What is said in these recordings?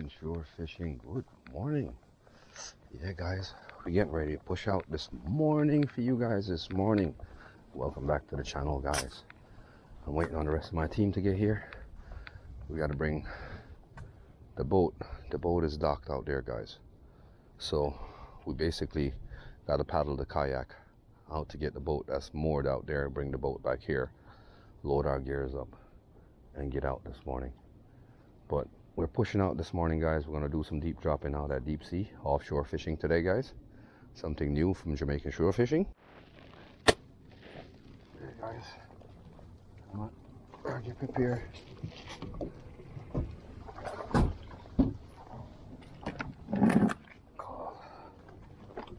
Jamaican shore fishing. Good morning. Yeah, guys, we're getting ready to push out this morning for you guys this morning. Welcome back to the channel, guys. I'm waiting on the rest of my team to get here. We got to bring the boat. The boat is docked out there, guys. So we basically got to paddle the kayak out to get the boat that's moored out there and bring the boat back here, load our gears up and get out this morning. But we're pushing out this morning, guys. We're going to do some deep dropping out at deep sea offshore fishing today, guys. Something new from Jamaican shore fishing. Hey guys, come on, get prepared.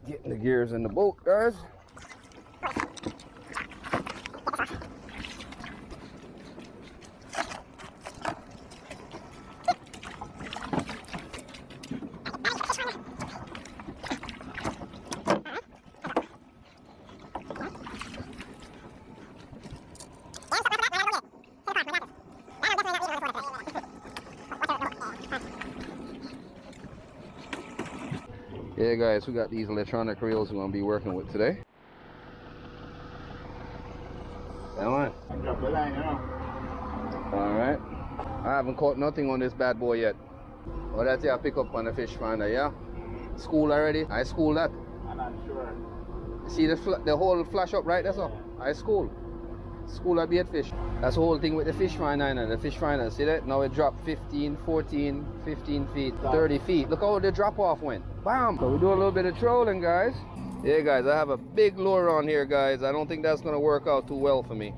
Getting the gears in the boat, guys. Yeah, guys, we got these electronic reels we're going to be working with today. Come on. Alright. I haven't caught nothing on this bad boy yet. Oh, that's your pick up on the fish finder, yeah? School already? I school that. I'm not sure. See the whole flash up, right? That's all. I school. School I bait fish. That's the whole thing with the fish finder. The fish finder, see that? Now it dropped 15, 14, 15 feet, 30 feet. Look how the drop off went. Bam! So we do a little bit of trolling, guys. Yeah, guys, I have a big lure on here, guys. I don't think that's gonna work out too well for me.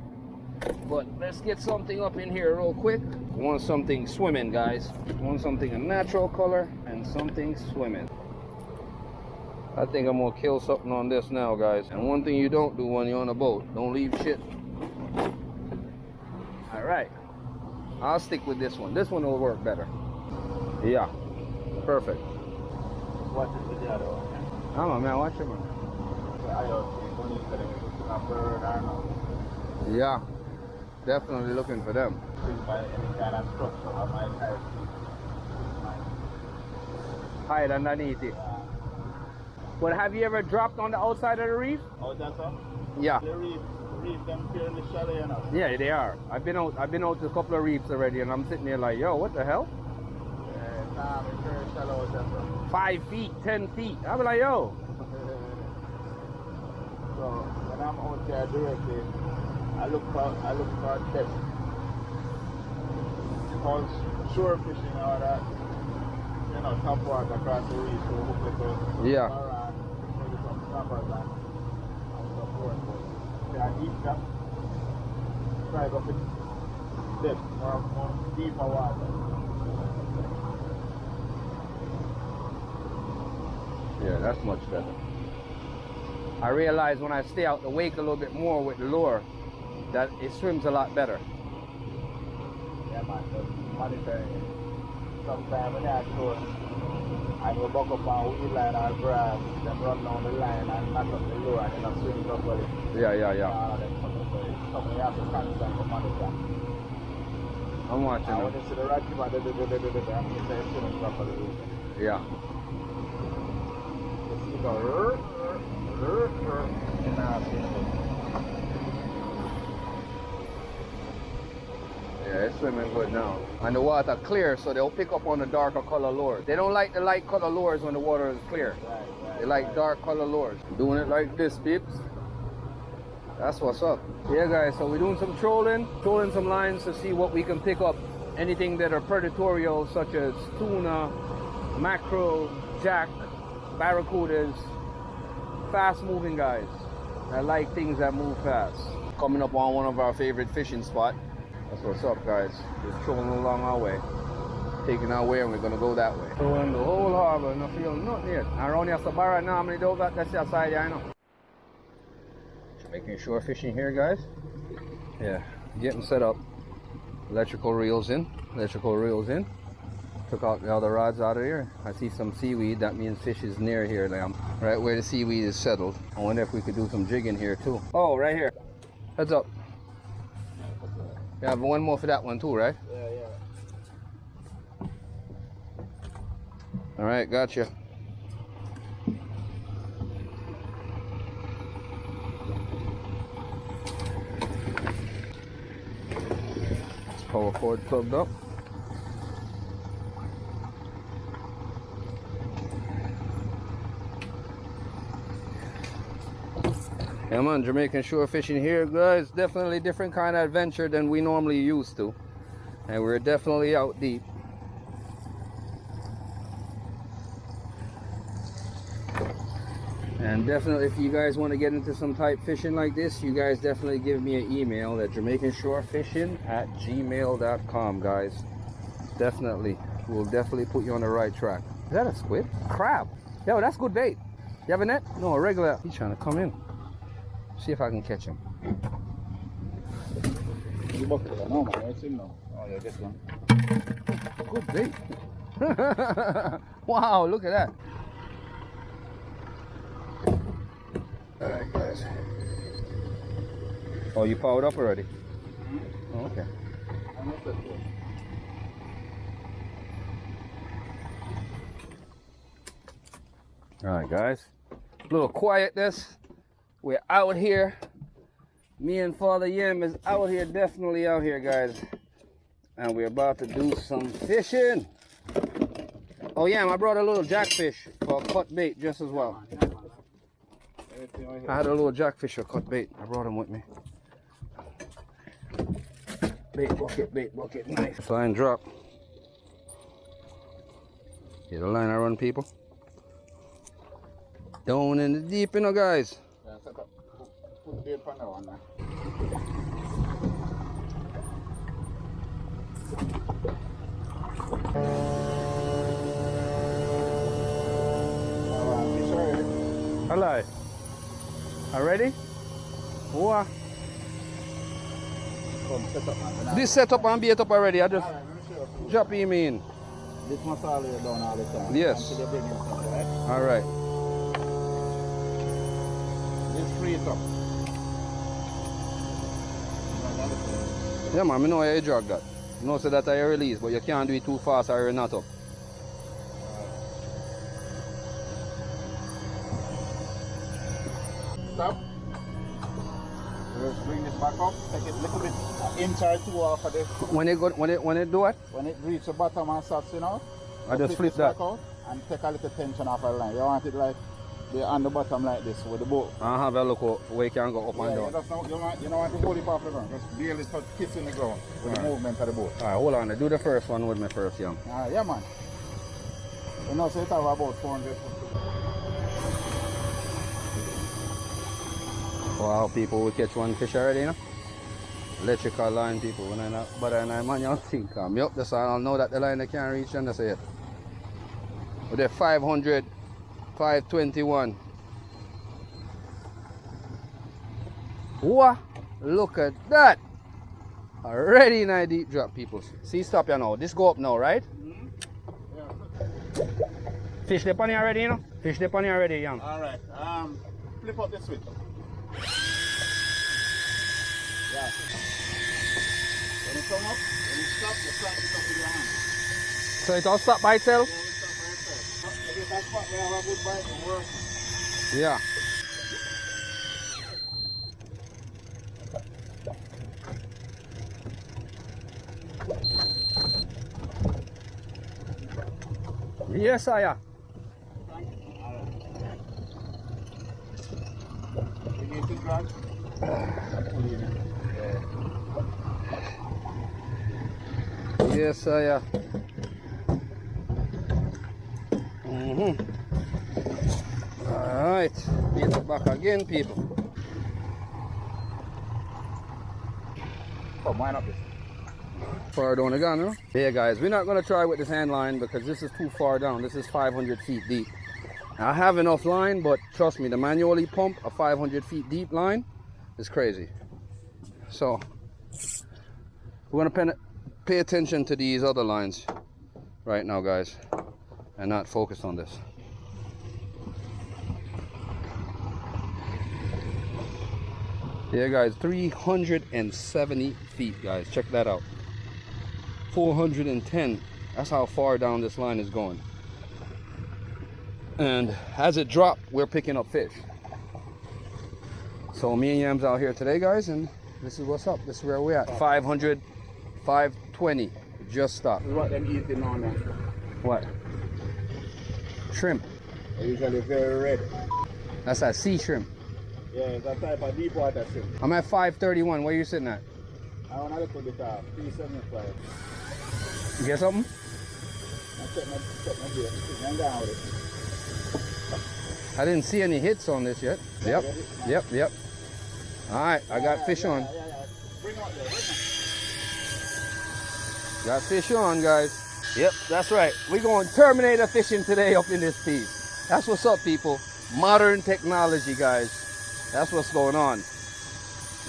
But let's get something up in here real quick. We want something swimming, guys. We want something a natural color and something swimming. I think I'm gonna kill something on this now, guys. And one thing you don't do when you're on a boat, don't leave shit. All right, I'll stick with this one. This one will work better. Yeah, perfect. What is the other one? Come on, man, watch it, man. Yeah, definitely looking for them. Hide underneath it. But have you ever dropped on the outside of the reef? Oh, that's all? Yeah. The reef them here in the shallow, you know? Yeah, they are. I've been out to a couple of reefs already, and I'm sitting there like, yo, what the hell? Yeah, it's very shallow, that's all. 5 feet, 10 feet. I'm like, yo. So when I'm out there directly, I look for depth. Because shore fishing or that, you know, top water across the reef, so hook it up. Yeah. Around, maybe some snappers and so forth. They are deep enough. Try to go for depth, more deeper water. Yeah, that's much better. I realize when I stay out the wake a little bit more with the lure, that it swims a lot better. Yeah, man, just monitoring. Sometimes when you're short, and you buck up on weed line or grass, then run down the line and knock up the lure and then swing properly. Yeah. All of them something you have to constantly monitor. I'm watching And them. when you see the rat keeper, and you say swimming properly. Yeah. You go, Yeah, it's swimming good now. And the water clear, so they'll pick up on the darker color lures. They don't like the light color lures when the water is clear. They like dark color lures. Doing it like this, peeps. That's what's up. Yeah, guys, so we're doing some trolling some lines to see what we can pick up. Anything that are predatorial, such as tuna, mackerel, jack, barracudas, fast moving guys. I like things that move fast. Coming up on one of our favorite fishing spots. That's what's up, guys. Just trolling along our way. Taking our way, and we're gonna go that way. So in the whole harbor, not feeling nothing yet. Around here, Sabara now, many those that's the side, I know. Making shore fishing here, guys. Yeah, getting set up. Electrical reels in. Took out the other rods out of here. I see some seaweed. That means fish is near here, right where the seaweed is settled. I wonder if we could do some jigging here too. Oh, right here. Heads up. You have one more for that one too, right? Yeah. All right, gotcha. Power cord plugged up. Yeah man, Jamaican shore fishing here, guys. Definitely different kind of adventure than we normally used to. And we're definitely out deep. And definitely if you guys want to get into some type fishing like this, you guys definitely give me an email at jamaicashorefishing@gmail.com, guys. Definitely. We'll definitely put you on the right track. Is that a squid? Crab. Yo, that's good bait. You have a net? No, a regular. He's trying to come in. See if I can catch him. No, man, I see him now. Oh, yeah, this one. Good bait. Wow, look at that. Alright, guys. Oh, you powered up already? Oh, okay. Alright, guys. A little quietness. We're out here. Me and Father Yem is out here, definitely out here, guys. And we're about to do some fishing. Oh yeah, I brought a little jackfish for cut bait just as well. I had a little jackfish for cut bait. I brought him with me. Bait bucket, nice. Line drop. Get the line I run, people. Down in the deep, you know, guys. Put the pan on there. Hello. Are ready? Wow. This setup and bait up already. I just drop him in. This must all the way down all the time. Yes. Until you bring him some, right? All right. This free it up. Yeah, man, I know how you drag that. You know, so that I release, but you can't do it too fast or you're not up. Stop. Let's bring this back up. Take it a little bit, an inch or two off of this. When it do what? When it reaches the bottom and starts, you know, I just flip this that. back out and take a little tension off the line. You want it like the on the bottom like this with the boat. I have a look where you can go up and You down. don't want to hold it off the ground. Just barely touch kissing the ground with the movement of the boat. Alright, hold on. Do the first one with me first, young. Yeah, man. You know, so it have about 400 foot. Wow, people will catch one fish already, you know? Electrical line, people. When I not, but I man, you think me up the side, I'll know that the line they can't reach and that's it. But they're 500, 521. Wow, look at that. Already in a deep drop, people. See, stop you now. This go up now, right? Fish the pony already, you know? Fish the pony already, young. Alright, flip up the switch. Yeah. When it come up, when it stop, you crank it up with your hand. So it'll stop by itself? Yeah, it stop by itself. If it's that spot where I have a good bite, it works. Yeah. Yes, I am. You need to drag. Yes, I am. Alright, get it back again, people. Come, wind up this. Far down again, no? Yeah, guys, we're not going to try with this hand line because this is too far down. This is 500 feet deep. I have enough line, but trust me, the manually pump a 500 feet deep line is crazy. So, we're going to pay attention to these other lines right now, guys, and not focus on this. Yeah, guys, 370 feet, guys. Check that out. 410. That's how far down this line is going. And as it dropped, we're picking up fish. So me and Yams out here today, guys, and this is what's up. This is where we're at. 500, 520. Just stopped. This is what them eating on there. What? Shrimp. They're usually very red. That's that sea shrimp. Yeah, it's a type of deep water shrimp. I'm at 531. Where you sitting at? I want to look at the top. 375. You get something? I check my beer. I'm down with it. I didn't see any hits on this yet. Yep. All right, I got fish on. Bring out there. Got fish on, guys. Yep, that's right. We're going Terminator fishing today up in this piece. That's what's up, people. Modern technology, guys. That's what's going on.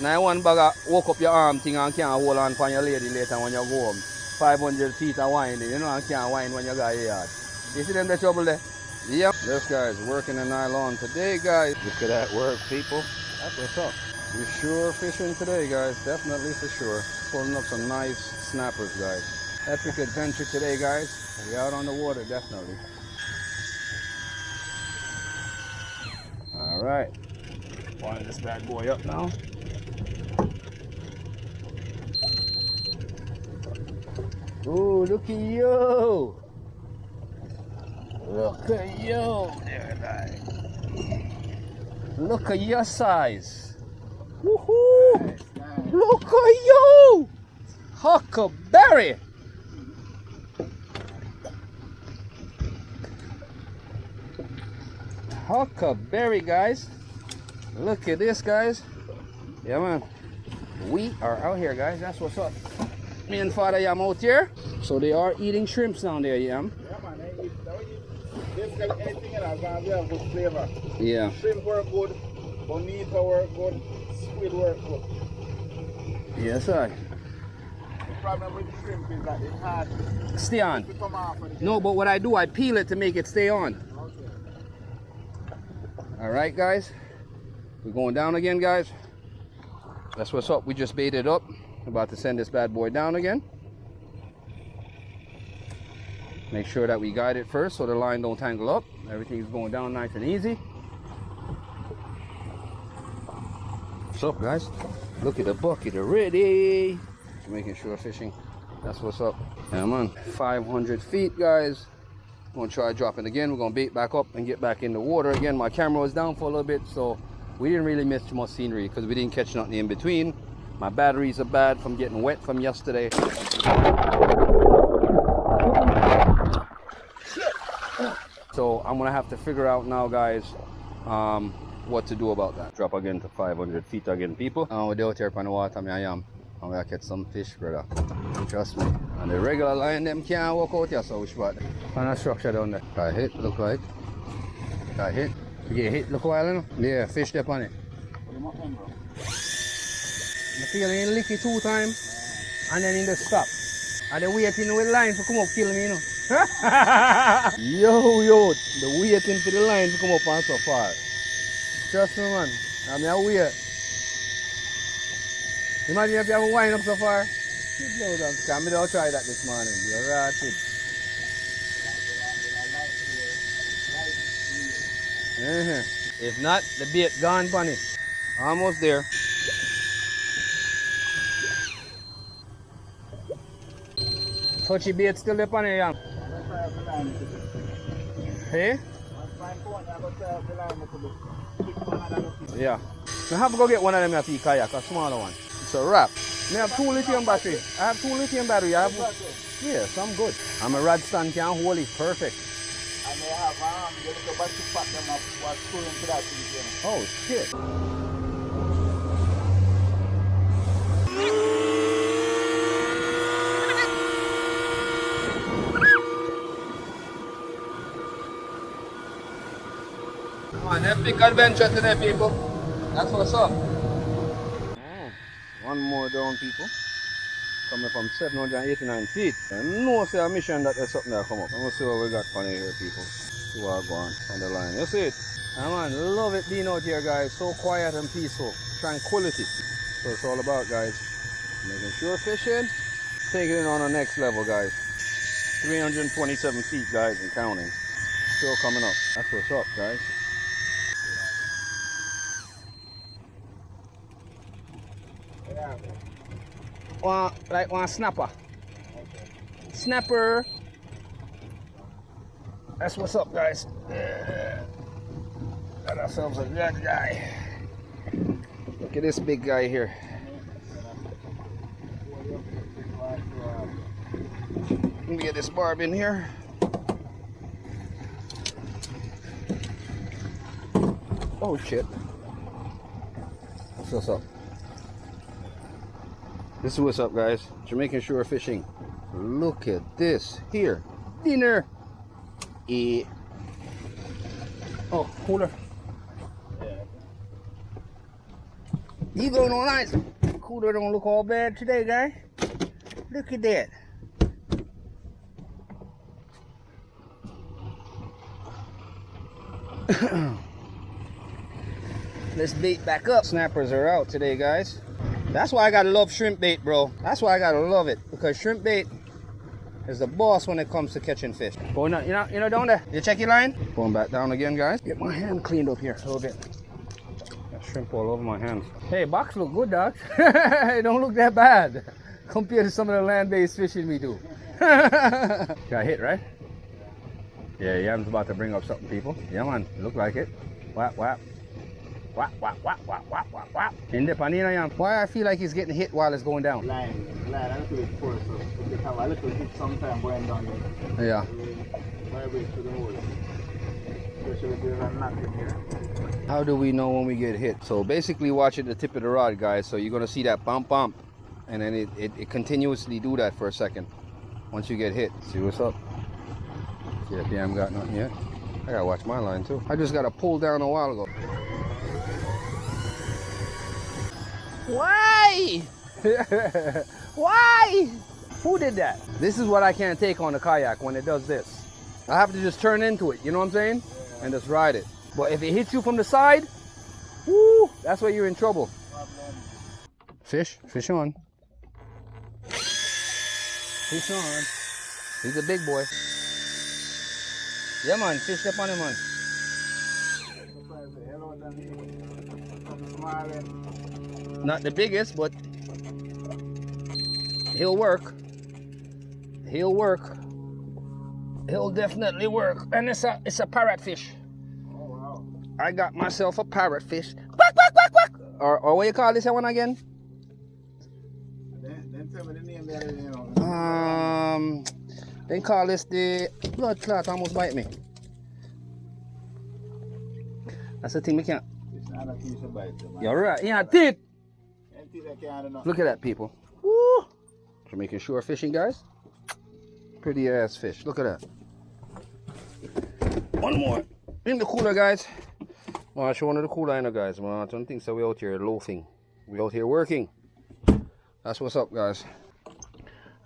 Now one bag walk up your arm thing and can't hold on for your lady later when you go home. 500 feet of winding, you know, and can't wind when you got your yard. You see them the trouble there? Yep. This guy's working the nylon today, guys. Look at that work, people. That's what's up. We're sure fishing today, guys. Definitely for sure. Pulling up some nice snappers, guys. Epic adventure today, guys. We out on the water, definitely. All right. Wind this bad boy up now. Ooh, look at you. Look at you there, guys. Look at your size. Woohoo! Nice. Look at you! Huckleberry! Huckleberry, guys. Look at this, guys. Yeah, man. We are out here, guys. That's what's up. Me and Father Yam out here. So they are eating shrimps down there, Yam. Yeah, man. Basically anything else gonna be a good flavor. Yeah. Shrimp work good, bonita work good, squid work good. Yes, sir. The problem with shrimp is that it's hard Stay on. to come off. No, but what I do, I peel it to make it stay on. Okay. All right, guys. We're going down again, guys. That's what's up. We just baited up. About to send this bad boy down again. Make sure that we guide it first so the line don't tangle up. Everything's going down nice and easy. What's up, guys? Look at the bucket already. Just making sure fishing. That's what's up. Yeah, man. 500 feet, guys. Gonna try dropping again. We're gonna bait back up and get back in the water again. My camera was down for a little bit, so we didn't really miss much scenery because we didn't catch nothing in between. My batteries are bad from getting wet from yesterday. So I'm gonna have to figure out now, guys, what to do about that. Drop again to 500 feet again, people. We're out here on the water, I am. I'm gonna catch some fish, brother. Trust me. And the regular line, them can't walk out here, so we should find a structure down there. Got hit, look like. Got hit. You get hit, look a while, you know? Yeah, fish there on it. I feel it lick it 2 times and then it just stop. And the waiting with line to come up kill me, you know. yo, the waiting for the line to come up and so far. Trust me, man. I'm here wait. Imagine if you have a wind up so far. Come me don't try that this morning. You're right. If not, the bait gone, bunny. Almost there. Touchy bait still there, bunny, yeah. Hey? Yeah. I have to go get one of them at the kayak, a smaller one. It's a wrap. I have 2 lithium battery. I have 2 lithium battery. Yes, I'm good. I'm a rod stand can hold it perfect. And they have the little battery pack them up was screwing to that thing. Oh shit. Come on, epic adventure today, people. That's what's up. One more down, people. Coming from 789 feet. And no say a mission that there's something that come up. I'm gonna see what we got funny here, people. See what I go on the line. You see it? And man, love it being out here, guys. So quiet and peaceful. Tranquility. So it's all about, guys. Making sure fishing. Taking it on the next level, guys. 327 feet, guys, and counting. still coming up. That's what's up, guys. Like one snapper. Okay. Snapper. That's what's up, guys. Got ourselves a good guy. Look at this big guy here. Let me get this barb in here. Oh shit. That's what's up. This is what's up, guys. Jamaican shore fishing. Look at this here. Dinner. Oh, cooler. Yeah. You going on nice. Cooler don't look all bad today, guy. Look at that. Let's bait back up. Snappers are out today, guys. That's why I gotta love shrimp bait, bro. That's why I gotta love it, because shrimp bait is the boss when it comes to catching fish. Going up, you know down there. You check your line. Going back down again, guys. Get my hand cleaned up here a little bit. Got shrimp all over my hands. Hey, box look good, dog. It don't look that bad compared to some of the land-based fishing we do. Got hit, right? Yeah, Yam's about to bring up something, people. Yeah, man. Look like it. Whap, whap. Whap, whap, whap, whap, whap, whap, whap. In the panina, Yam. Why I feel like he's getting hit while it's going down? Line, a little bit force, so you have a little hit sometime going down here. Yeah. Vibrate to the hole. Especially if there's a knot in here. How do we know when we get hit? So basically watch at the tip of the rod, guys. So you're gonna see that bump bump, and then it continuously do that for a second once you get hit. See what's up? See if Yam got nothing yet. I gotta watch my line too. I just got to pull down a while ago. Why? Why? Who did that? This is what I can't take on the kayak when it does this. I have to just turn into it, you know what I'm saying? Yeah. And just ride it. But if it hits you from the side, woo, that's where you're in trouble. Fish on. Fish on. He's a big boy. Yeah, man, fish up on him, man. Not the biggest, but he'll work. He'll work. He'll definitely work. And it's a parrotfish. Oh, wow. I got myself a parrotfish. Quack, quack, quack, quack. Or what you call this one again? Then tell me the name there, you know. They call this the blood clot almost bite me. That's the thing we can't. It's not a piece of bite. You're right. Yeah, teeth. Look Look at that, people. Woo! Jamaican shore fishing, guys. Pretty ass fish. Look at that. One more in the cooler, guys. Well, I show one of the cooler, guys. Well, I don't think so. We out here loafing. We out here working. That's what's up, guys.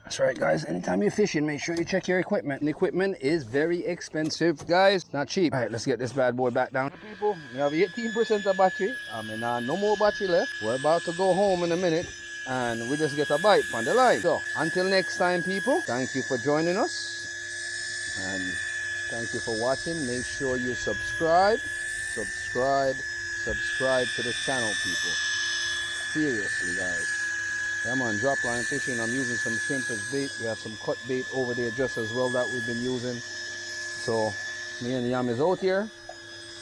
That's right, guys. Anytime you're fishing, make sure you check your equipment. And equipment is very expensive, guys. Not cheap. All right, let's get this bad boy back down. People, we have 18% of battery. No more battery left. We're about to go home in a minute, and we just get a bite on the line. So, until next time, people, thank you for joining us, and thank you for watching. Make sure you subscribe to the channel, people. Seriously, guys. Yeah, man, drop line fishing. I'm using some shrimp as bait. We have some cut bait over there just as well that we've been using. So me and Yam is out here,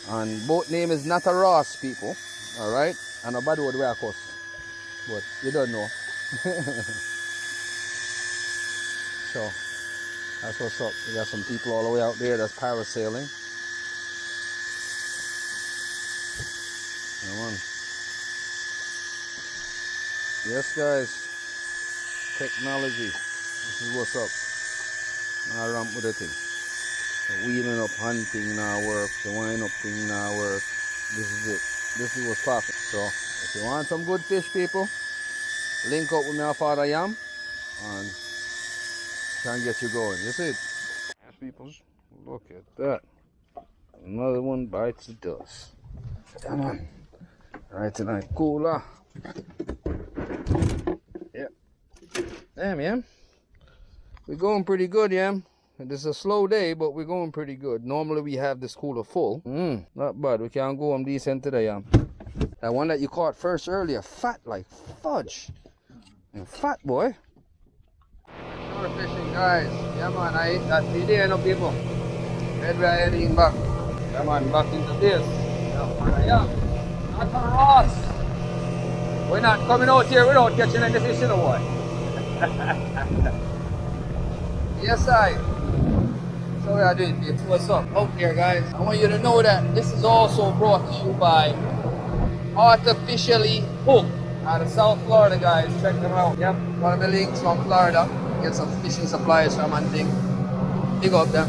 and boat name is not a Ross, people. All right, and a bad word where I cuss, but you don't know. So that's what's up. We got some people all the way out there that's parasailing. Come on. Yes, guys, technology, this is what's up. I ramp with the thing. The wheeling up hunting now work, the wind up thing now work. This is it. This is what's popping. So, if you want some good fish, people, link up with my father Yam and can get you going. You see it? Yes, people, look at that. Another one bites the dust. Come on. Right tonight, cooler. Yeah. Damn, yeah. We're going pretty good, yeah. This is a slow day, but we're going pretty good. Normally we have this cooler full. Not bad. We can go home decent today. That one that you caught first earlier, fat like fudge. And fat boy. Offshore fishing, guys. Yeah, man, I ate that video, no people. Red we are heading back. Yeah, man, back into this. Yeah, not a Ross. We're not coming out here without catching any fish, you know what? Yes, I. So we are doing it. What's up out there, guys? I want you to know that this is also brought to you by Artificially Hooked out of South Florida, guys. Check them out. Yep, one of the links from Florida. Get some fishing supplies from and thing. Big up them.